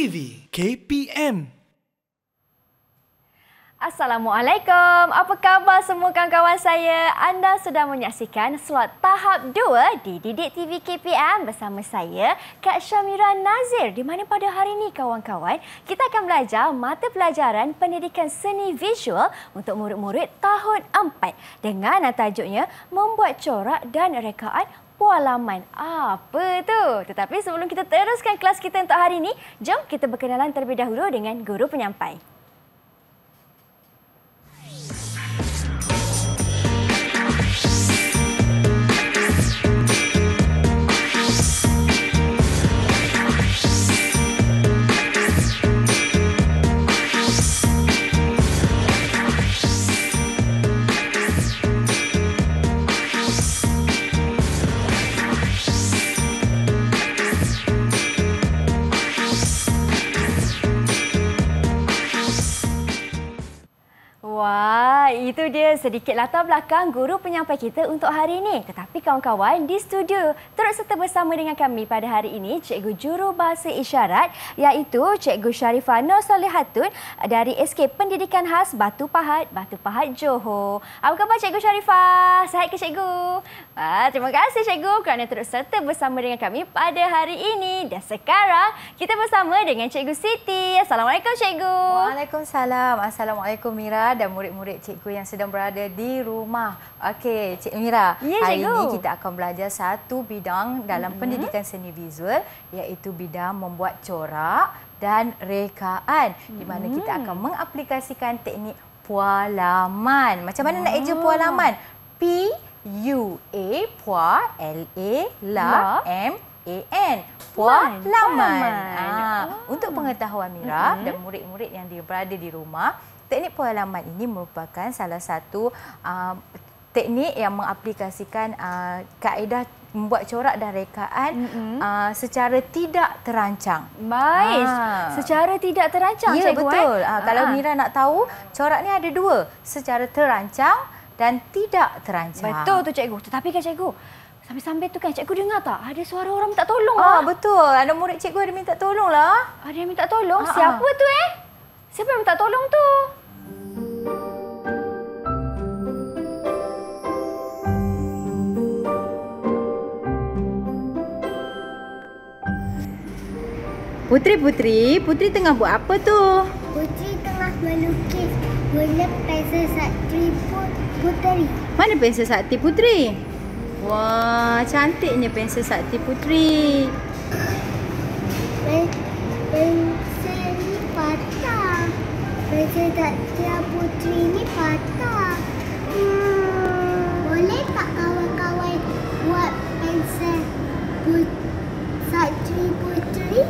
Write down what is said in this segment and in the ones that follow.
TV KPM. Assalamualaikum. Apa khabar semua kawan-kawan saya? Anda sedang menyaksikan slot tahap 2 di Didik TV KPM bersama saya, Kak Syamira Nazir. Di mana pada hari ini kawan-kawan, kita akan belajar mata pelajaran pendidikan seni visual untuk murid-murid tahun 4 dengan tajuknya membuat corak dan rekaan pualaman. Apa tu? Tetapi sebelum kita teruskan kelas kita untuk hari ini, jom kita berkenalan terlebih dahulu dengan guru penyampai. Wah, itu dia sedikit latar belakang guru penyampai kita untuk hari ini. Tetapi kawan-kawan, di studio turut serta bersama dengan kami pada hari ini Cikgu Juru Bahasa Isyarat iaitu Cikgu Sharifah Nur Solihatun dari SK Pendidikan Khas Batu Pahat Johor. Apa khabar Cikgu Sharifah? Sihat ke Cikgu? Terima kasih Cikgu kerana turut serta bersama dengan kami pada hari ini. Dan sekarang kita bersama dengan Cikgu Siti. Assalamualaikum Cikgu. Waalaikumsalam. Assalamualaikum Mira dan murid-murid cikgu yang sedang berada di rumah. Okey, Cik Mira. Ya, hari cikgu. ini kita akan belajar satu bidang dalam pendidikan seni visual iaitu bidang membuat corak dan rekaan di mana kita akan mengaplikasikan teknik pualaman. Macam mana nak eja pualaman? P-U-A L-A-M-A-N. Pualaman. Untuk pengetahuan Mira dan murid-murid yang berada di rumah, teknik pualaman ini merupakan salah satu teknik yang mengaplikasikan kaedah membuat corak dan rekaan secara tidak terancang. Baik, secara tidak terancang ya, Cikgu. Betul. Kalau Mira nak tahu, corak ni ada dua, secara terancang dan tidak terancang. Betul tu Cikgu. Tetapi kan Cikgu, sambil-sambil tu kan Cikgu dengar tak? Ada suara orang minta tolong lah. Betul. Ada murid cikgu ada minta tolong lah. Ada yang minta tolong? Siapa tu Siapa yang minta tolong tu? Putri tengah buat apa tu? Putri tengah melukis guna pensel sakti Putri. Mana pensel sakti Putri? Wah, cantiknya pensel sakti Putri. Pensel ni patah. Pensel sakti Putri ni patah. Boleh tak kawan-kawan buat pensel sakti Putri?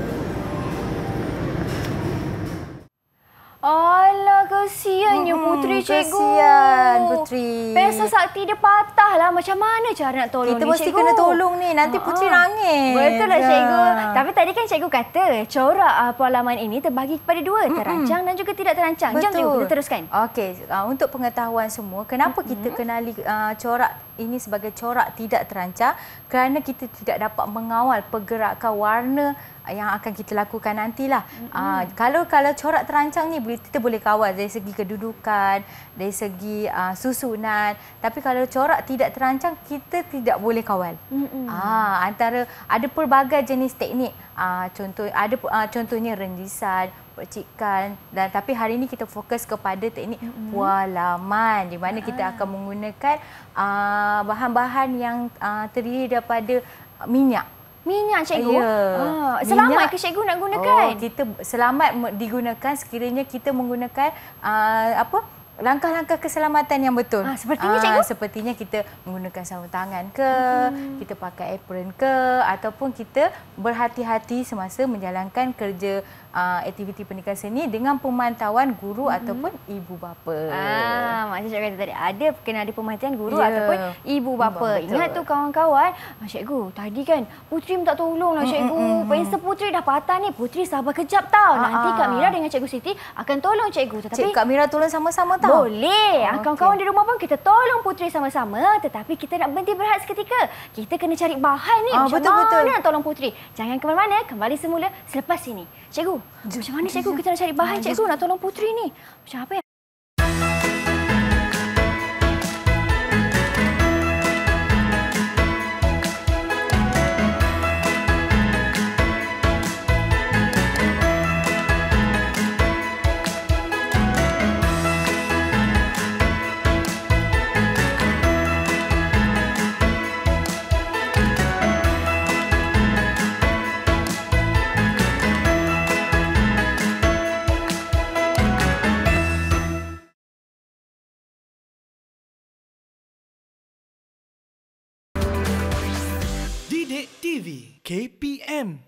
Alah, kesiannya Putri Cikgu. Kesian Putri. Pensel sakti dia patah lah. Macam mana cara nak tolong Kita ni mesti Cikgu? kena tolong ni. Nanti Putri nangis. Betul lah Cikgu. Tapi tadi kan Cikgu kata corak pualaman ini terbagi kepada dua. Terancang dan juga tidak terancang. Jom Cikgu, kita teruskan. Okey, untuk pengetahuan semua, kenapa kita kenali corak ini sebagai corak tidak terancang? Kerana kita tidak dapat mengawal pergerakan warna yang akan kita lakukan nantilah. Kalau corak terancang ni kita boleh kawal dari segi kedudukan, dari segi susunan. Tapi kalau corak tidak terancang, kita tidak boleh kawal. Antara ada pelbagai jenis teknik. Contohnya renjisan, percikan, dan tapi hari ini kita fokus kepada teknik pualaman di mana kita akan menggunakan bahan-bahan yang terdiri daripada minyak. Minyak Cikgu? Ya. Selamat ke Cikgu nak gunakan? Kita selamat digunakan sekiranya kita menggunakan langkah-langkah keselamatan yang betul. Sepertinya Cikgu? Sepertinya kita menggunakan sarung tangan ke, kita pakai apron ke, ataupun kita berhati-hati semasa menjalankan kerja aktiviti pendidikan seni dengan pemantauan guru ataupun ibu bapa. Macam cikgu kata tadi, kena ada pemantauan guru ataupun ibu bapa. Ingat tu kawan-kawan, Cikgu, tadi kan Putri minta tolong lah Cikgu. Pensel Putri dah patah ni. Putri sabar kejap tau. Nanti Kak Mira dengan Cikgu Siti akan tolong Cikgu. Tetapi Kak Mira tolong sama-sama patah? Boleh. Oh, Kawan-kawan di rumah pun kita tolong Putri sama-sama. Tetapi kita nak berhenti berehat seketika. Kita kena cari bahan ni. Macam betul-betul. mana nak tolong Putri? Jangan ke mana-mana. Kembali semula selepas ini. Cikgu, macam mana cikgu kita nak cari bahan cikgu nak tolong Putri ni? Macam apa ya? Didik TV KPM.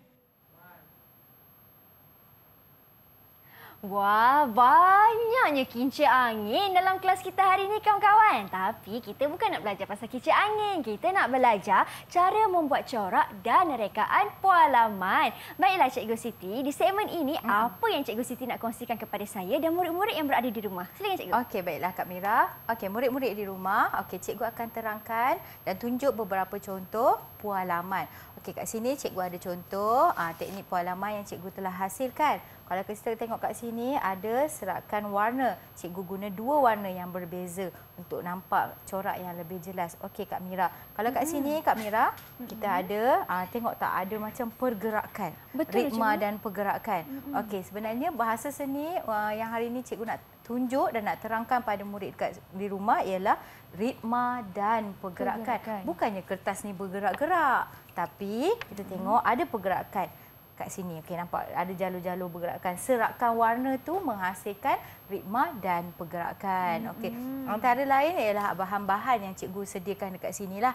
Wah, banyaknya kincir angin dalam kelas kita hari ini kawan-kawan. Tapi kita bukan nak belajar pasal kincir angin. Kita nak belajar cara membuat corak dan rekaan pualaman. Baiklah Cikgu Siti, di segmen ini apa yang Cikgu Siti nak kongsikan kepada saya dan murid-murid yang berada di rumah? Silakan Cikgu. Okey, baiklah Kak Mira. Okey, murid-murid di rumah, cikgu akan terangkan dan tunjuk beberapa contoh pualaman. Okey, kat sini cikgu ada contoh teknik pualaman yang cikgu telah hasilkan. Kalau kita tengok kat sini ada serakan warna. Cikgu guna dua warna yang berbeza untuk nampak corak yang lebih jelas. Okey Kak Mira. Kalau kat sini Kak Mira, kita ada tengok tak ada macam pergerakan. Betul, ritma cikgu. dan pergerakan. Okey, sebenarnya bahasa seni yang hari ini cikgu nak tunjuk dan nak terangkan pada murid di rumah ialah ritma dan pergerakan. Bukannya kertas ni bergerak-gerak, tapi kita tengok ada pergerakan. Kat sini, okey, nampak ada jalur-jalur pergerakan. Serakan warna tu menghasilkan ritma dan pergerakan. Okey, antara lain ialah bahan-bahan yang cikgu sediakan dekat sinilah.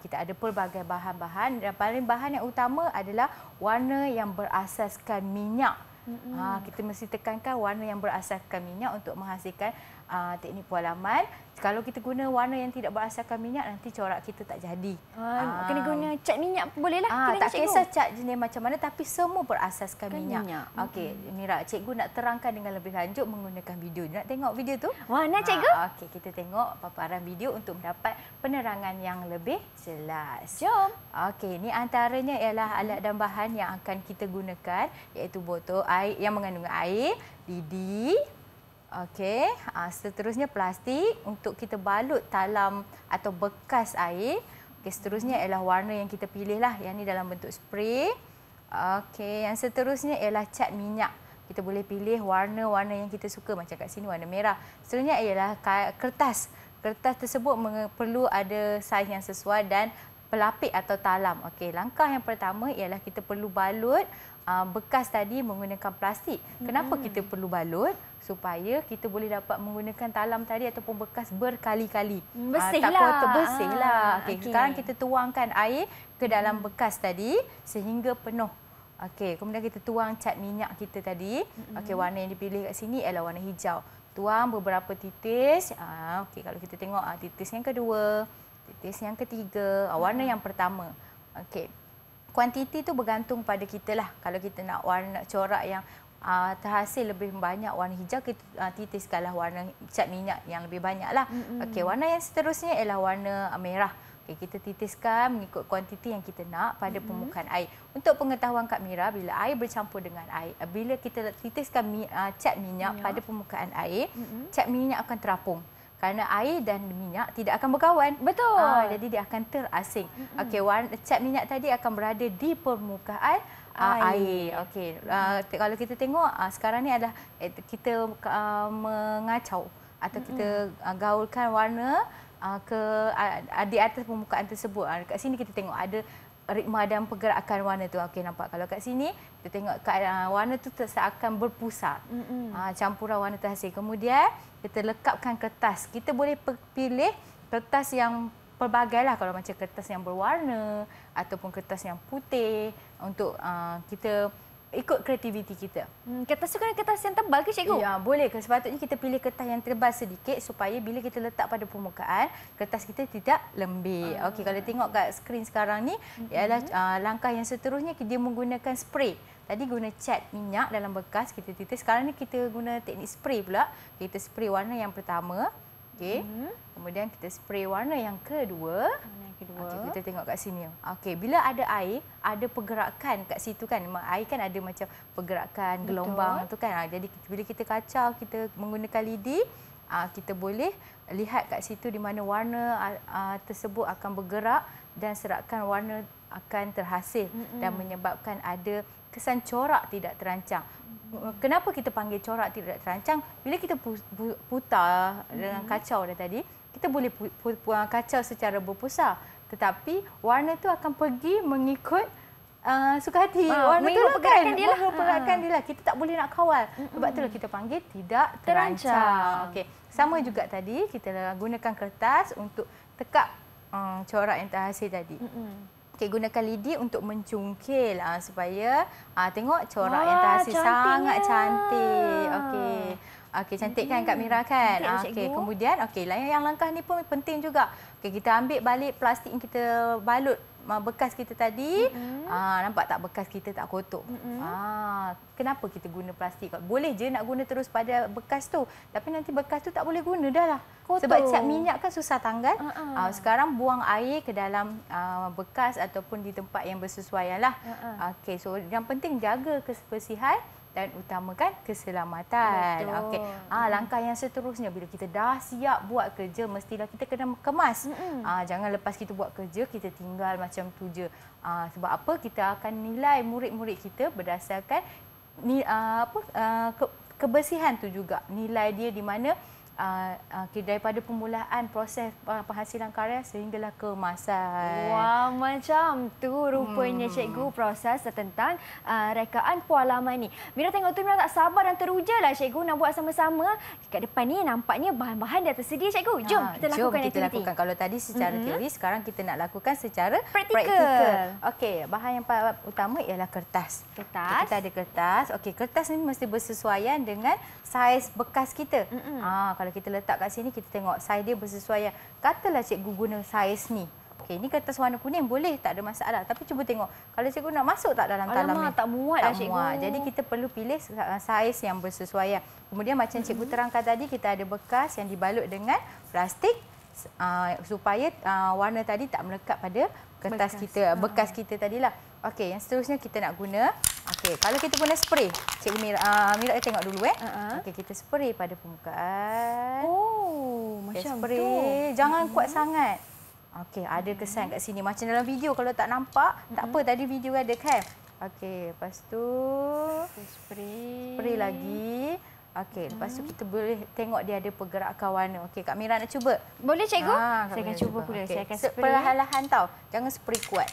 Kita ada pelbagai bahan-bahan dan paling bahan yang utama adalah warna yang berasaskan minyak. Kita mesti tekankan warna yang berasaskan minyak untuk menghasilkan teknik pualaman. Kalau kita guna warna yang tidak berasaskan minyak, nanti corak kita tak jadi. Kena guna cat minyak pun boleh lah. Tak kisah cat jenis macam mana, tapi semua berasaskan minyak. Okey, Mira, cikgu nak terangkan dengan lebih lanjut menggunakan video. Nak tengok video tu? Wah, nak cikgu? Okey, kita tengok paparan video untuk mendapat penerangan yang lebih jelas. Jom. Okey, ini antaranya ialah alat dan bahan yang akan kita gunakan, iaitu botol air yang mengandung air, lidi. Okey, seterusnya plastik untuk kita balut talam atau bekas air. Okey, seterusnya ialah warna yang kita pilih lah. Yang ni dalam bentuk spray. Okey, yang seterusnya ialah cat minyak. Kita boleh pilih warna-warna yang kita suka. Macam kat sini warna merah. Seterusnya ialah kertas. Kertas tersebut perlu ada saiz yang sesuai dan pelapik atau talam. Okey, langkah yang pertama ialah kita perlu balut bekas tadi menggunakan plastik. Kenapa kita perlu balut? Supaya kita boleh dapat menggunakan talam tadi ataupun bekas berkali-kali. Bersihlah. Bersihlah. Okey, sekarang kita tuangkan air ke dalam bekas tadi sehingga penuh. Okey, kemudian kita tuang cat minyak kita tadi. Okey, warna yang dipilih kat sini ialah warna hijau. Tuang beberapa titis. Okey, kalau kita tengok titis yang kedua, titis yang ketiga, warna yang pertama. Okey. Kuantiti tu bergantung pada kita lah. Kalau kita nak warna corak yang terhasil lebih banyak warna hijau, kita titiskanlah warna cat minyak yang lebih banyak lah. Okey, warna yang seterusnya ialah warna merah. Okey, kita titiskan mengikut kuantiti yang kita nak pada permukaan air. Untuk pengetahuan Kak Mira, bila air bercampur dengan air, bila kita titiskan cat minyak pada permukaan air, cat minyak akan terapung. Kerana air dan minyak tidak akan berkawan. Betul. Jadi dia akan terasing. Okey, cat minyak tadi akan berada di permukaan air. Okey, kalau kita tengok sekarang ni adalah kita mengacau atau kita gaulkan warna di atas permukaan tersebut. Kat sini kita tengok ada ritma dan pergerakan warna tu. Okey, nampak kalau kat sini kita tengok warna tu seakan berpusat. Campuran warna terhasil. Kemudian kita lekapkan kertas. Kita boleh pilih kertas yang pelbagai lah, kalau macam kertas yang berwarna ataupun kertas yang putih untuk kita ikut kreativiti kita. Kertas tu kan kertas yang tebal ke cikgu? Ya, boleh. Sepatutnya kita pilih kertas yang tebal sedikit supaya bila kita letak pada permukaan, kertas kita tidak lembik. Okey, kalau tengok kat skrin sekarang ni, ialah langkah yang seterusnya dia menggunakan spray. Tadi guna cat minyak dalam bekas kita titis. Sekarang ni kita guna teknik spray pula. Kita spray warna yang pertama. Okey. Kemudian kita spray warna yang kedua. Okey, kita tengok kat sini. Okey, bila ada air, ada pergerakan kat situ kan. Air kan ada macam pergerakan gelombang tu kan. Jadi bila kita kacau, kita menggunakan lidi, kita boleh lihat kat situ di mana warna tersebut akan bergerak dan serakan warna akan terhasil dan menyebabkan ada kesan corak tidak terancang. Kenapa kita panggil corak tidak terancang? Bila kita putar dengan kacau tadi, kita boleh kacau secara berpusar. Tetapi warna tu akan pergi mengikut suka hati. Warna tu pergerakan dia lah. Pergerakan dia lah. Kita tak boleh nak kawal. Sebab itulah kita panggil tidak terancang. Okey. Sama juga tadi, kita gunakan kertas untuk tekap corak yang terhasil tadi. Okey, gunakan lidi untuk mencungkil supaya tengok corak yang terhasil sangat cantik. Okey. Okey, cantik kan Kak Mira kan? Okey, kemudian yang langkah ni pun penting juga. Okey, kita ambil balik plastik yang kita balut bekas kita tadi. Nampak tak bekas kita tak kotor? Kenapa kita guna plastik? Boleh je nak guna terus pada bekas tu. Tapi nanti bekas tu tak boleh guna dah lah. Kotor. Sebab cat minyak kan susah tanggal. Sekarang buang air ke dalam bekas ataupun di tempat yang bersesuaian lah. Okey, so yang penting jaga kebersihan dan utamakan keselamatan. Okey. Langkah yang seterusnya bila kita dah siap buat kerja, mestilah kita kena kemas. Jangan lepas kita buat kerja kita tinggal macam tu je. Sebab apa? Kita akan nilai murid-murid kita berdasarkan kebersihan tu juga. Nilai dia di mana daripada permulaan proses penghasilan karya sehinggalah kemasan. Wah, macam tu rupanya cikgu proses tentang rekaan pualaman ni. Mira tengok tu Mira tak sabar dan teruja lah cikgu nak buat sama-sama. Kat depan ni nampaknya bahan-bahan dah tersedia cikgu. Jom kita lakukan aktiviti. Kalau tadi secara teori, sekarang kita nak lakukan secara praktikal. Okey, bahan yang utama ialah kertas. Kita ada kertas. Okey, kertas ni mesti bersesuaian dengan saiz bekas kita. Kalau kita letak kat sini, kita tengok saiz dia bersesuaian. Katalah cikgu guna saiz ni. Okey, ini kertas warna kuning boleh, tak ada masalah. Tapi cuba tengok, kalau cikgu nak masuk tak dalam talam ni? Tak muat lah cikgu. Jadi kita perlu pilih saiz yang bersesuaian. Kemudian macam cikgu terangkan tadi, kita ada bekas yang dibalut dengan plastik supaya warna tadi tak melekat pada kertas kita, bekas kita tadilah. Okey, yang seterusnya kita nak guna. Okey, kalau kita guna spray, cikgu Mira tengok dulu Okey, kita spray pada permukaan. Macam spray. tu. Jangan kuat sangat. Okey, ada kesan kat sini macam dalam video. Kalau tak nampak, tak apa, tadi video ada kan. Okey, lepas tu spray lagi. Okey, lepas tu kita boleh tengok dia ada pergerakan warna. Okey, Kak Mira nak cuba? Boleh cikgu? Saya akan cuba pula. Saya akan spray. Perlahan-lahan tau. Jangan spray kuat.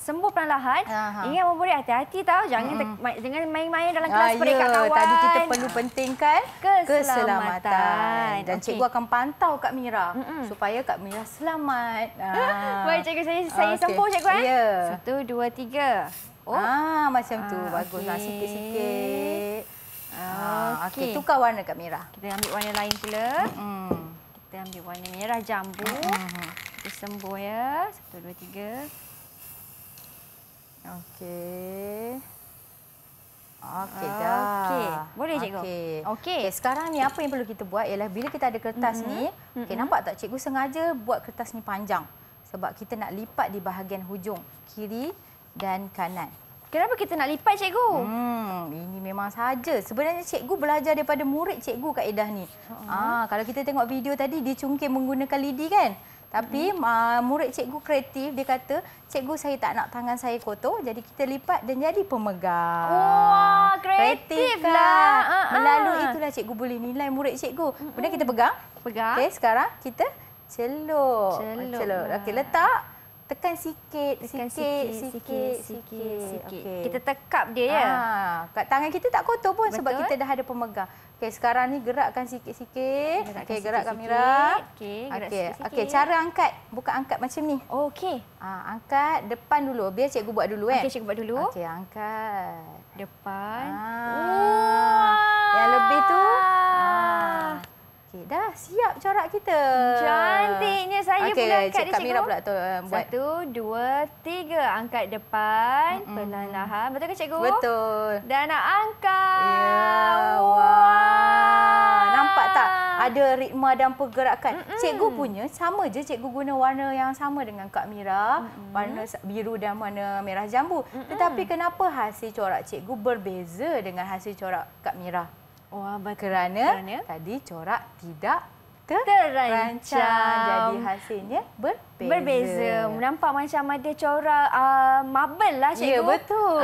Sembuh perlahan. Ingat murid hati-hati tau. Jangan main-main dalam kelas spray kat kawan. Tadi kita perlu pentingkan keselamatan. Dan cikgu akan pantau Kak Mira supaya Kak Mira selamat. Baik cikgu, saya sembuh cikgu. Ya. 1, 2, 3. Macam tu. Bagus. Sikit-sikit. Okey, tukar warna Kak Mira. Kita ambil warna lain pula. Kita ambil warna merah jambu. Kita sembuh ya. 1, 2, 3. Okey. Okey dah. Okey. Boleh cikgu? Okey. Sekarang ni apa yang perlu kita buat ialah bila kita ada kertas ni, nampak tak cikgu sengaja buat kertas ni panjang sebab kita nak lipat di bahagian hujung kiri dan kanan. Kenapa kita nak lipat cikgu? Ini memang saja. Sebenarnya cikgu belajar daripada murid cikgu kaedah ni. Kalau kita tengok video tadi dia cungkil menggunakan lidi kan? Tapi murid cikgu kreatif, dia kata, cikgu saya tak nak tangan saya kotor, jadi kita lipat dan jadi pemegang. Wah, kreatif lah. Melalui itulah cikgu boleh nilai murid cikgu. Kemudian kita pegang. Pegang. Okey, sekarang kita celuk. Okey, letak. tekan sikit. Sikit. Okey. Kita tekap dia ya. Kat tangan kita tak kotor pun sebab Betul. kita dah ada pemegang. Okey, sekarang ni gerakkan sikit-sikit. Gerakkan Okey, gerak sikit-sikit. kamera. Okey, gerak sikit-sikit. Okey, cara angkat. Bukan angkat macam ni. Okey. Angkat depan dulu. Biar cikgu buat dulu Okey, cikgu buat dulu. Okey, angkat. Depan. Yang lebih tu. Okey, dah siap corak kita. Cantiknya. Saya pula angkat dia, Kamera cikgu. pula tu buat. 1, 2, 3. Angkat depan. Perlahan-lahan. Betul ke cikgu? Betul. Dan nak angkat. Ya, wah. Nampak tak? Ada ritma dan pergerakan. Cikgu punya sama je. Cikgu guna warna yang sama dengan Kak Mira. Warna biru dan warna merah jambu. Tetapi kenapa hasil corak cikgu berbeza dengan hasil corak Kak Mira? Wah, Kerana tadi corak tidak terancang. Jadi hasilnya Berbeza. Nampak macam ada corak marble lah, cikgu. Ya, betul.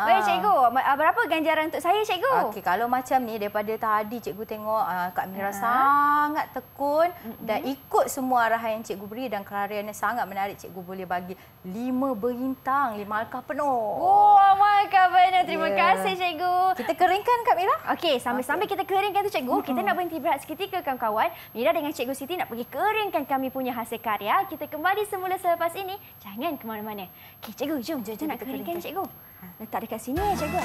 Baik, cikgu. Berapa ganjaran untuk saya, cikgu? Okey, kalau macam ni daripada tadi cikgu tengok Kak Mira sangat tekun dan ikut semua arahan yang cikgu beri dan kelariannya sangat menarik. Cikgu boleh bagi 5 bintang, 5 markah penuh. Oh, markah penuh. Terima kasih, cikgu. Kita keringkan Kak Mira? Okey, sambil kita keringkan tu, cikgu, kita nak berhenti berehat seketika, kawan-kawan. Mira dengan Cikgu Siti nak pergi keringkan kami punya hasil karya. Kita kembali semula selepas ini. Jangan ke mana-mana. Okey, cikgu, jom nak keringkan, cikgu. Letak dekat sini ya, cikgu.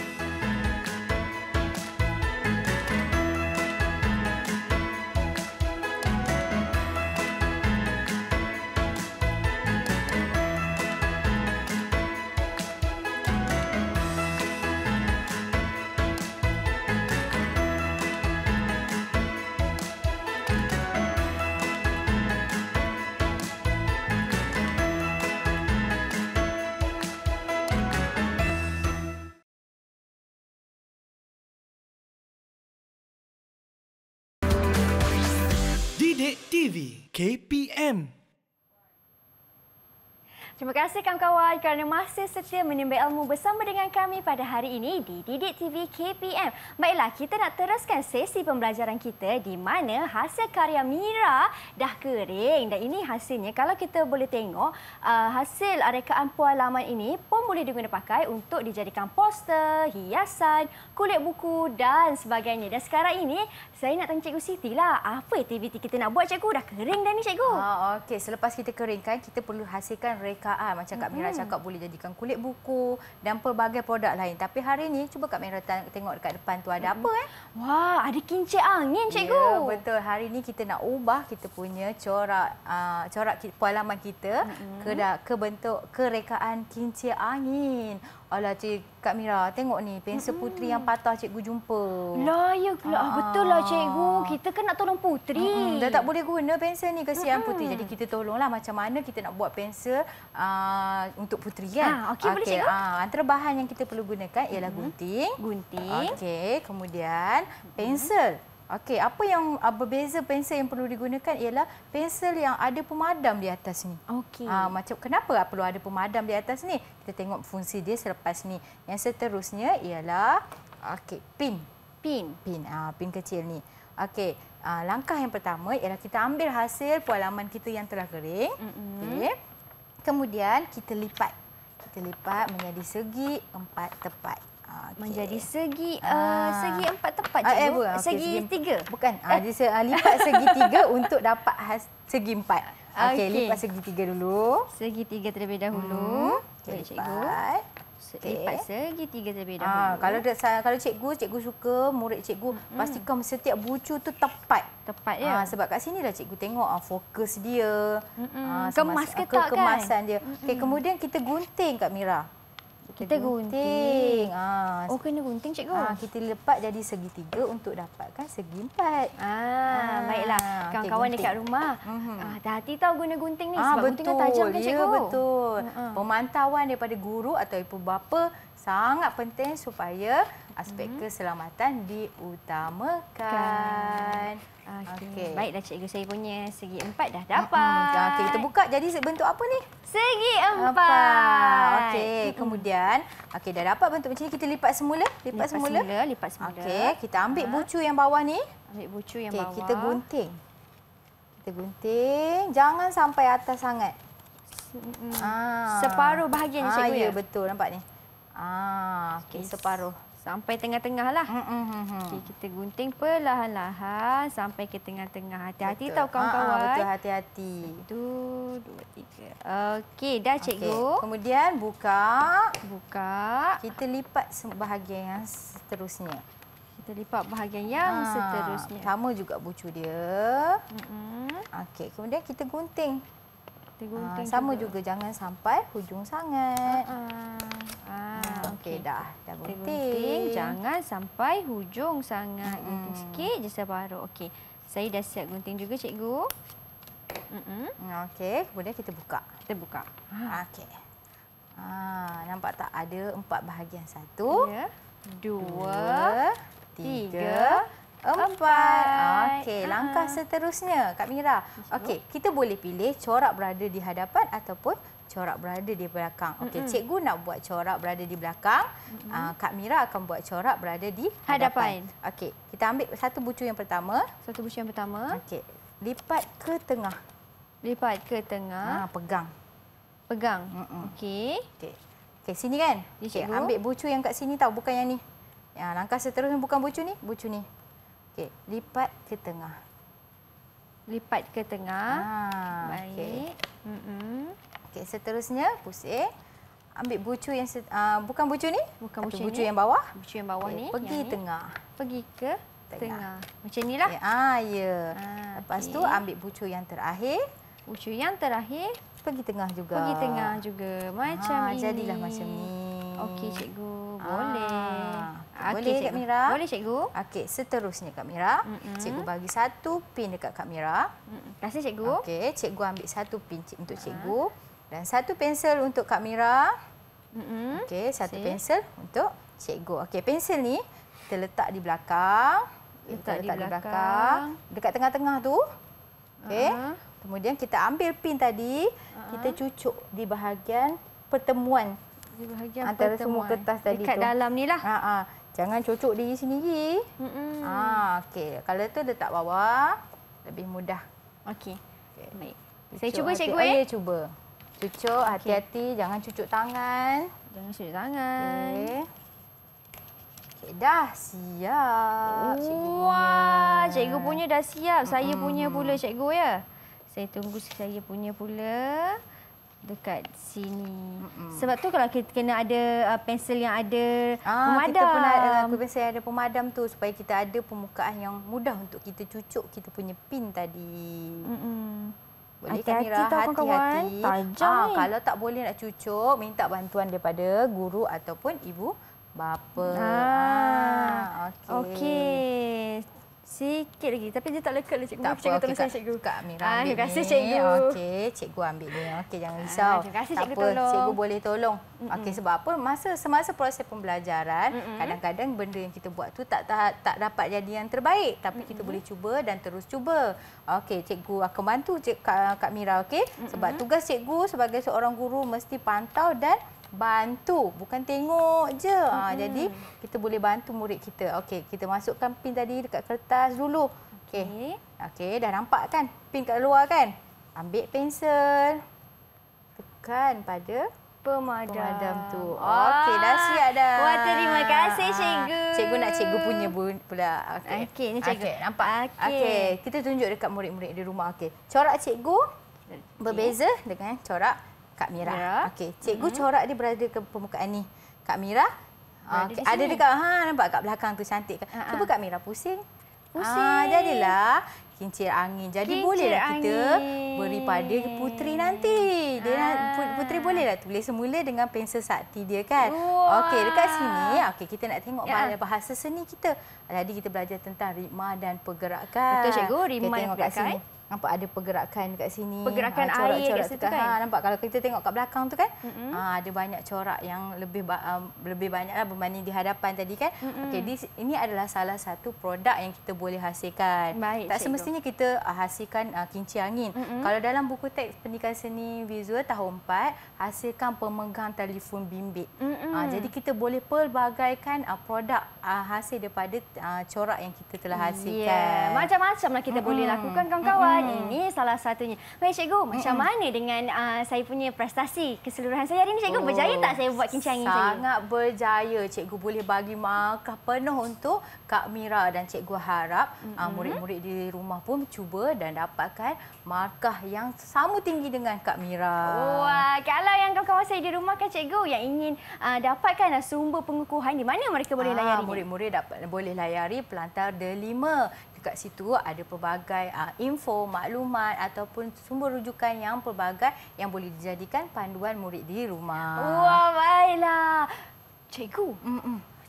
Didik TV KPM. Terima kasih kawan-kawan kerana masih setia menimba ilmu bersama dengan kami pada hari ini di Didik TV KPM. Baiklah, kita nak teruskan sesi pembelajaran kita di mana hasil karya Mira dah kering. Dan ini hasilnya, kalau kita boleh tengok, hasil rekaan puan laman ini pun boleh diguna pakai untuk dijadikan poster, hiasan, kulit buku dan sebagainya. Dan sekarang ini, saya nak tanya Cikgu Siti lah, apa aktiviti kita nak buat, cikgu? Dah kering dah ni, cikgu. Okey, selepas kita keringkan, kita perlu hasilkan rekaan. Macam Kak Mira cakap boleh jadikan kulit buku dan pelbagai produk lain. Tapi hari ni, cuba Kak Mira tengok dekat depan tu ada apa Wah, ada kincir angin, cikgu. Ya, betul. Hari ni kita nak ubah kita punya corak puan laman kita ke bentuk kerekaan kincir angin. Alah, Kak Mira, tengok ni pensel putri yang patah cikgu jumpa. Lah, ya betul lah, cikgu. Kita kan nak tolong putri. Dah tak boleh guna pensel ni, kesian putri. Jadi kita tolonglah macam mana kita nak buat pensel untuk putri kan. Okey, boleh, cikgu. Antara bahan yang kita perlu gunakan ialah gunting. Okey, kemudian pensel. Okey, apa yang berbeza pensel yang perlu digunakan ialah pensel yang ada pemadam di atas ni. Okey. Macam kenapa perlu ada pemadam di atas ni? Kita tengok fungsi dia selepas ni. Yang seterusnya ialah pin. Pin kecil ni. Okey, langkah yang pertama ialah kita ambil hasil puan laman kita yang telah kering. Okey. Kemudian kita lipat. Kita lipat menjadi segi 4 tepat. Menjadi segi 4 tepat, cikgu. Segi 3. Bukan. Lipat segi 3 untuk dapat segi 4. Okey, lipat segi 3 dulu. Segi 3 terlebih dahulu. Okey, cikgu. Lipat segi 3 terlebih dahulu. Kalau cikgu suka murid cikgu pastikan setiap bucu tu tepat. Tepat ya. Sebab kat sini lah cikgu tengok fokus dia. Kemas ke tak kemasan dia. Okey, kemudian kita gunting Kak Mira. Kita gunting. Oh, kena gunting, cikgu. Kita lepat jadi segi 3 untuk dapatkan segi 4. Baiklah. Kawan-kawan dekat rumah, hati-hati tahu guna gunting ni sebab gunting kan tajam kan, cikgu. Ya, betul. Pemantauan daripada guru atau ibu bapa sangat penting supaya aspek keselamatan diutamakan. Okey. Baiklah, cikgu, saya punya segi 4 dah dapat. Okey, kita buka jadi bentuk apa ni? Segi 4. Okey, kemudian dah dapat bentuk macam ni, kita lipat semula. Lipat semula. Okey, kita ambil bucu yang bawah ni. Ambil bucu yang bawah. Kita gunting. Jangan sampai atas sangat. Separuh bahagian cikgu ya. ya? Betul, nampak ni. Okey, separuh. Sampai tengah-tengah lah. Okay, kita gunting perlahan-lahan sampai ke tengah-tengah. Hati-hati tahu kawan-kawan. Betul, hati-hati. 1, 2, 3. Okey, dah cikgu. Kemudian buka. Kita lipat bahagian yang seterusnya. Kita lipat bahagian yang seterusnya. Sama juga bucu dia. Okey, kemudian kita gunting. Sama juga, jangan sampai hujung sangat. Okey, dah gunting. Jangan sampai hujung sangat. Gunting sikit je separuh. Okey. Saya dah siap gunting juga cikgu. Okey, kemudian kita buka. Okey. Nampak tak ada 4 bahagian. 1, 2, 3, 4. Okey, langkah seterusnya Kak Mira. Okey, kita boleh pilih corak berada di hadapan ataupun corak berada di belakang. Okey, cikgu nak buat corak berada di belakang. Kak Mira akan buat corak berada di hadapan. Okey, kita ambil satu bucu yang pertama. Okey, lipat ke tengah. Pegang. Okey. Okey, sini kan? Okey, ambil bucu yang kat sini tahu, bukan yang ni. Langkah seterusnya bukan bucu ni. Okey, lipat ke tengah. Baik. Okey, seterusnya pusing. Ambil bucu yang bukan bucu ni, bucu yang bawah. Ni. Pergi tengah. Pergi ke tengah. Macam inilah. Ya. Lepas tu ambil bucu yang terakhir. Pergi tengah juga. Macam ini. Jadilah macam ni. Okey cikgu, boleh. Boleh Kak Mira? Boleh cikgu. Okey, seterusnya Kak Mira. Cikgu bagi satu pin dekat Kak Mira. Terima kasih cikgu. Okey, cikgu ambil satu pin untuk cikgu dan satu pensel untuk Kak Mira. Okey, satu pensel untuk cikgu. Okey, pensel ni kita letak di belakang. Letak di belakang. Dekat tengah-tengah tu. Okey. Kemudian kita ambil pin tadi, kita cucuk di bahagian pertemuan. Antara semua kertas tadi dekat tu. dalam ni lah. Jangan cucuk diri sendiri. Okey, kalau tu letak bawah lebih mudah. Okey. Baik. Saya cuba cikgu Ya, cuba. Cucuk, hati-hati, jangan cucuk tangan. Okey. Okey, dah siap. Wah, cikgu punya dah siap. Saya punya pula cikgu ya. Saya tunggu saya punya pula dekat sini. Sebab tu kalau kita kena ada pensel yang ada pemadam. Kita pun pensel yang ada pemadam tu supaya kita ada permukaan yang mudah untuk kita cucuk kita punya pin tadi. Boleh Kak Mira? Hati-hati. Tajam ni. Kalau tak boleh nak cucuk, minta bantuan daripada guru ataupun ibu bapa. Okey. Sikit lagi. Tapi dia tak lekat lah cikgu. Tak apa, tolong saya cikgu. Kak Mira ambil terima kasih ni. cikgu. Okey, cikgu ambil ni. Okey, jangan risau. Terima kasih tak cikgu apa, tolong. Cikgu boleh tolong. Okey, sebab apa? Semasa proses pembelajaran, kadang-kadang benda yang kita buat tu tak dapat jadi yang terbaik. Tapi kita boleh cuba dan terus cuba. Okey, cikgu akan bantu Kak Mira, okey? Sebab tugas cikgu sebagai seorang guru mesti pantau dan bantu, bukan tengok je. Jadi kita boleh bantu murid kita. Okey, kita masukkan pin tadi dekat kertas dulu. Okey, dah nampak kan pin kat luar kan? Ambil pensel. Tekan pada pemadam tu. Okey, dah siap dah. Wah, terima kasih cikgu. Cikgu nak cikgu punya pula. Okey, ni cikgu. Nampak? Okey, kita tunjuk dekat murid-murid di rumah. Okey. Corak cikgu berbeza dengan corak Kak Mira. Okey, cikgu corak dia berada ke permukaan ni. Kak Mira ada dekat nampak kat belakang tu cantik kan. Cuba Kak Mira pusing. Jadilah kincir angin. Jadi bolehlah kita beri pada puteri nanti. Puteri bolehlah tulis semula dengan pensel sakti dia kan. Okey, dekat sini okey kita nak tengok bahasa seni kita. Jadi kita belajar tentang ritma dan pergerakan. Betul cikgu, ritma dan pergerakan. Nampak ada pergerakan dekat sini. Pergerakan air kat situ kan. Nampak kalau kita tengok kat belakang tu kan. Ada banyak corak yang lebih banyaklah berbanding di hadapan tadi kan. Okey, ini adalah salah satu produk yang kita boleh hasilkan. Baik, tak semestinya kita hasilkan kincir angin. Kalau dalam buku teks pendidikan seni visual tahun 4, hasilkan pemegang telefon bimbit. Jadi kita boleh pelbagaikan produk hasil daripada corak yang kita telah hasilkan. Macam-macam lah kita boleh lakukan kawan-kawan. Ini salah satunya. Baik cikgu, macam mana dengan saya punya prestasi keseluruhan saya hari ini cikgu? Berjaya tak saya buat kincang ini? Sangat berjaya. Cikgu boleh bagi markah penuh untuk Kak Mira dan cikgu harap murid-murid di rumah pun cuba dan dapatkan markah yang sama tinggi dengan Kak Mira. Wah, kalau yang kawan-kawan saya di rumah kan cikgu yang ingin dapatkan sumber pengukuhan, di mana mereka boleh layari? Murid-murid boleh layari Pelantar Delima. Dekat situ ada pelbagai info, maklumat ataupun sumber rujukan yang pelbagai yang boleh dijadikan panduan murid di rumah. Wah, baiklah. Cikgu,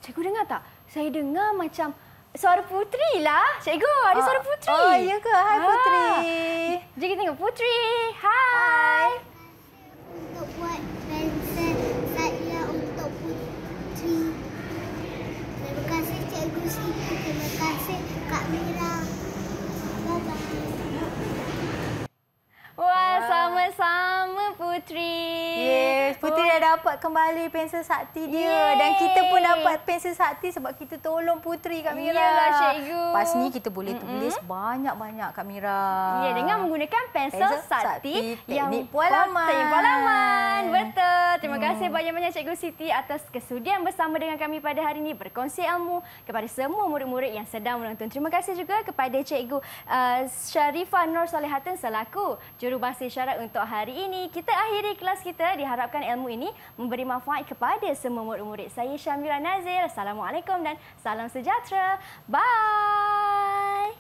cikgu dengar tak? Saya dengar macam suara Putri lah. Cikgu, ada suara Putri. Oh, iya ke? Hai Putri. Jom kita tengok Putri. Hai. Untuk buat pensel saya untuk Putri. Terima kasih Cikgu Siti. Terima kasih Kak Mira. Bye-bye. Wah, sama-sama Putri. Yes, Putri dah dapat kembali pensel sakti dia. Dan kita pun dapat pensel sakti sebab kita tolong Putri Kak Mira. Iyalah cikgu. Pas ni kita boleh tulis banyak-banyak Kak Mira. Ya, dengan menggunakan pensel sakti yang teknik pualaman. Teknik pualaman. Betul. Terima kasih banyak-banyak Cikgu Siti atas kesudian bersama dengan kami pada hari ini berkongsi ilmu kepada semua murid-murid yang sedang menonton. Terima kasih juga kepada Cikgu Sharifah Nur Salihatin selaku jurubahasa isyarat untuk hari ini. Kita akhiri kelas kita. Diharapkan ilmu ini memberi manfaat kepada semua murid-murid. Saya Syamira Nazir. Assalamualaikum dan salam sejahtera. Bye.